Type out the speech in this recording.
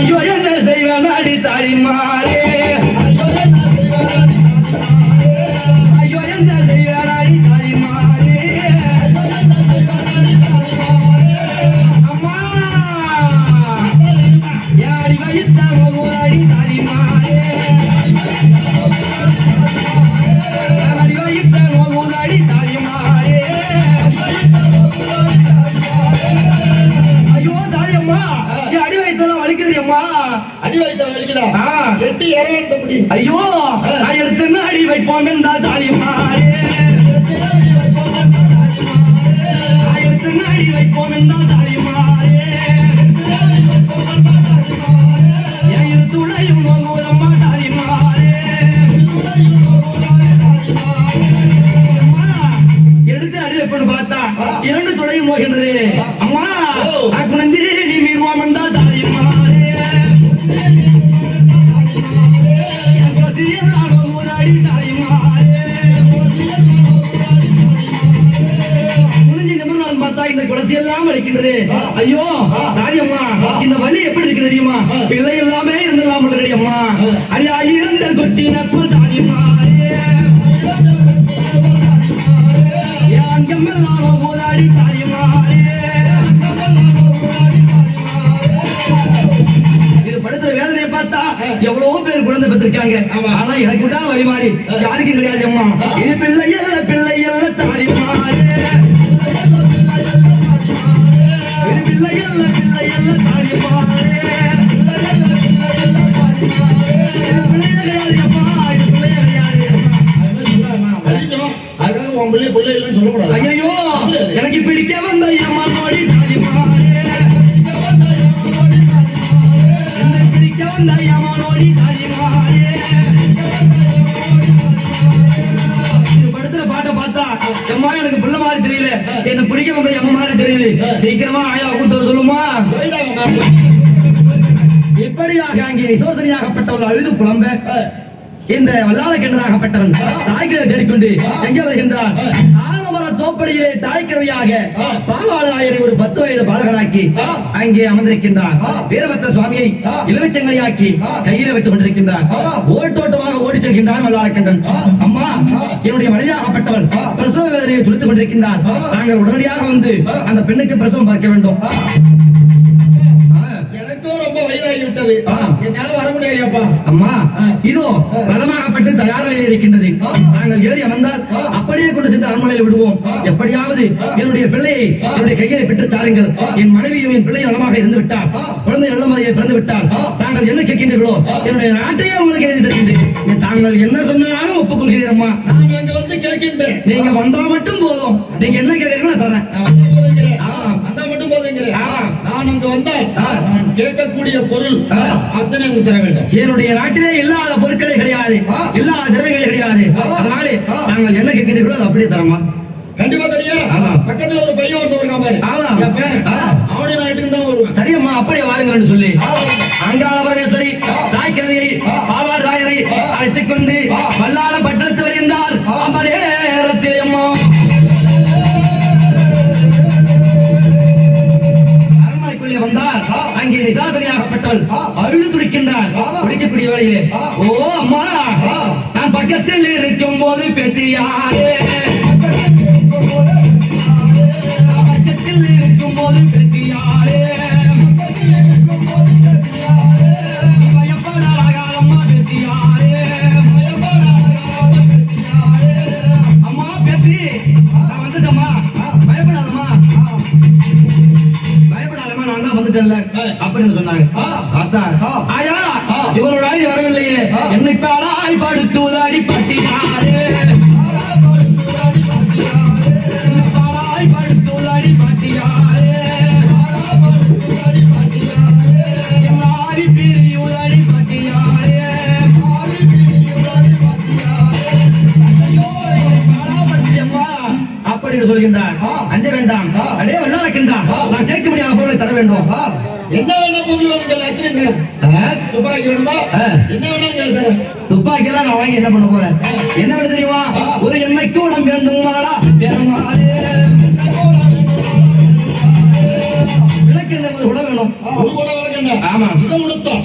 ஐயோ என்ன செய்வேன் அடி தாய்மாரே ஐயோ என்ன செய்வேன் அடி தாய்மாரே அம்மா யாடி வைத்த அடி தாய்மாரே அடி வைத்த அடி தாய்மாரே ஐயோ தாயம்மா அடி வைத்தலாம் வலிக்குதும்மா அடி வைத்த வலிக்குதா எட்டி இறவந்த முடி ஐயோ நான் எடுத்து அடி வைப்போம் என்றால் தாலிமாரே எடுத்து அடி வைப்போம் என்றால் தாலிமாரே என் துணையும் அம்மா தாலிமாரே எடுத்து அடி வைப்போம் பார்த்தா இரண்டு துணையும் போகின்றது அம்மா குழந்தை நீ மீறுவோம் என்றால் தாலிமாரே ஐயோ தாரியம்மா இந்த வலி எப்படி இருக்கு தெரியுமா பிள்ளை எல்லாமே இருந்தலாம் அம்மா அடியா இருந்த கொட்டி நக்குள் தாரியம்மா போராடி தாரியம்மா இது படுத்துற வேதனையை பார்த்தா எவ்வளவு பேர் குழந்தை பெற்றிருக்காங்க ஆனா எனக்கு உண்டான வழி மாறி யாருக்கும் கிடையாது அம்மா இது பிள்ளை அல்ல தாரியம்மா ஐயோ எனக்கு பிடிக்க வந்த அம்மா நோடி பிடிக்க வந்த அம்மா நோடி படுத்துற பாட்டை பார்த்தா அம்மா எனக்கு பிள்ளை மாதிரி தெரியல என்ன பிடிக்க வந்த அம்மா மாதிரி தெரியுது சீக்கிரமா ஆயா கூட்டு சொல்லுமா இப்படியாக அங்கே விசோசனையாகப்பட்டவள் அழுது புலம்ப இந்த வல்லாள கிணறாகப்பட்டவன் தாய்க்கிழமை தேடிக்கொண்டு எங்கே வருகின்றான் ஆலமர தோப்படியிலே தாய்க்கிழமையாக பாவாளாயரை ஒரு 10 வயது பாலகனாக்கி அங்கே அமர்ந்திருக்கின்றான் வீரபத்திர சுவாமியை இளவச்சங்களையாக்கி கையில வைத்துக் கொண்டிருக்கின்றான் ஓட்டோட்டமாக ஓடி செல்கின்றான் வல்லாள கிணறன் அம்மா என்னுடைய மனைவியாகப்பட்டவள் பிரசவ வேதனையை துடித்துக் கொண்டிருக்கின்றான் நாங்கள் உடனடியாக வந்து அந்த பெண்ணுக்கு பிரசவம் பார்க்க வேண்டும் ரொம்ப வயதாகி விட்டது என்னால வர முடியாதுப்பா அம்மா இதோ பலமாகப்பட்டு தயார் நிலையில் இருக்கின்றது நாங்கள் ஏறி அமர்ந்தால் அப்படியே கொண்டு சென்று அரண்மனையில் விடுவோம் எப்படியாவது என்னுடைய பிள்ளையை என்னுடைய கையை பெற்று தாருங்கள் என் மனைவியும் என் பிள்ளையும் நலமாக இருந்து விட்டால் குழந்தை நல்ல முறையை பிறந்து விட்டால் தாங்கள் என்ன கேட்கின்றீர்களோ என்னுடைய நாட்டையே உங்களுக்கு எழுதி தருகின்றேன் தாங்கள் என்ன சொன்னாலும் ஒப்புக்கொள்கிறேன் அம்மா நான் அங்க வந்து கேட்கின்றேன் நீங்க வந்தா மட்டும் போதும் நீங்க என்ன கேட்கறீங்களோ தரேன் நான் அங்கு வந்தால் நான் கேட்கக்கூடிய பொருள் அத்தனை தர வேண்டும் என்னுடைய நாட்டிலே இல்லாத பொருட்களே கிடையாது இல்லாத திரவியங்களே கிடையாது அதனால நாங்கள் என்ன கேட்கிறீர்களோ அது அப்படியே தரமா கண்டிப்பா தெரியும் பக்கத்துல ஒரு பையன் ஒருத்தர் இருக்கான் பாரு அவனே நாட்டுக்கு தான் வருவான் சரியம்மா அப்படியே வாருங்கன்னு சொல்லி அங்காளபரமேஸ்வரி தாய்க்கிழமையை பாவாடு ராயரை அழைத்துக் கொண்டு வல்லாள பட்டணத்து வருகின்றார் அம்மனே அம்மா வந்தார் அங்கே விசாசனையாகப்பட்டவள் அழுது துடிக்கின்றார் துடிக்கக்கூடிய வேளையிலே ஓ அம்மா நான் பக்கத்தில் இருக்கும் போது பெத்தியாரே பக்கத்தில் இருக்கும் போது பெத்தியாரே பயப்படாதம்மா பெத்தியாரே அம்மா பெத்தி நான் வந்துட்டம்மா பயப்படாதம்மா அப்படின்னு சொன்னாங்க ஆயா இவரோட வரவில்லையே என்னை பாடாய் படுத்துவதாடி பட்டினாரே பாடாய் படுத்துவதாடி பட்டியாரே பிரியுதாடி பட்டியாரே அப்படின்னு சொல்கின்றார் அஞ்ச வேண்டாம் அடே வல்லாக்கின்றான் நான் கேட்க முடியாத பொருளை தர வேண்டும் என்ன வேணா பொருள் துப்பாக்கி வேணுமா என்ன வேணா தரேன் துப்பாக்கி எல்லாம் நான் வாங்கி என்ன பண்ண போறேன் என்ன வேணும் தெரியுமா ஒரு எண்ணெய் கூடம் வேண்டுமாடா விளக்கு என்ன ஒரு குடம் வேணும் ஒரு குடம் விளக்கு ஆமா. இதை உடுத்தோம்